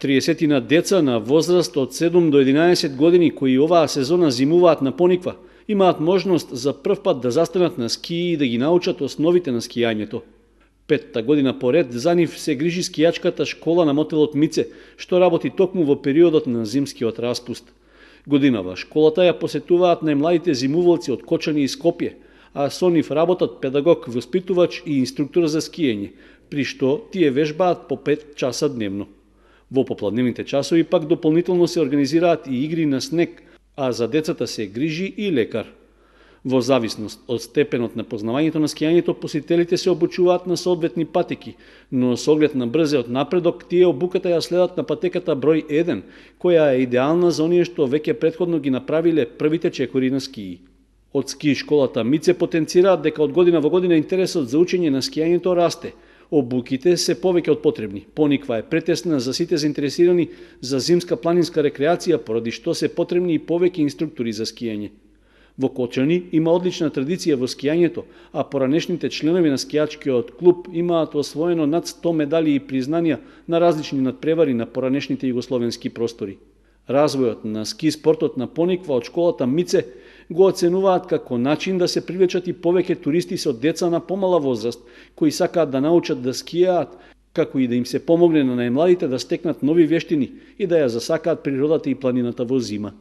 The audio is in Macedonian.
30 деца на возраст од 7 до 11 години кои оваа сезона зимуваат на Пониква, имаат можност за прв пат да застанат на скии и да ги научат основите на скијањето. 5-та година поред за нив се грижи скијачката школа на мотелот Мице, што работи токму во периодот на зимскиот распуст. Годинава школата ја посетуваат најмладите зимувалци од Кочани и Скопје, а со нив работат педагог, воспитувач и инструктор за скиење, при што тие вежбаат по 5 часа дневно. Во попладневните часови пак дополнително се организираат и игри на снег, а за децата се грижи и лекар. Во зависност од степенот на познавањето на скијањето, посетителите се обучуваат на соодветни патеки, но со оглед на брзиот напредок, тие обуката ја следат на патеката број 1, која е идеална за оние што веќе претходно ги направиле првите чекори на скии. Од ски школата Мице потенцираат дека од година во година интересот за учење на скијањето расте. Обуките се повеќе од потребни. Пониква е претесна за сите заинтересирани за зимска планинска рекреација, поради што се потребни и повеќе инструктори за скијање. Во Кочани има одлична традиција во скијањето, а поранешните членови на скијачкиот клуб имаат освоено над 100 медали и признанија на различни надпревари на поранешните југословенски простори. Развојот на ски спортот на Пониква од школата Мице го оценуваат како начин да се привлечат и повеќе туристи со деца на помала возраст, кои сакаат да научат да скијаат, како и да им се помогне на најмладите да стекнат нови вештини и да ја засакаат природата и планината во зима.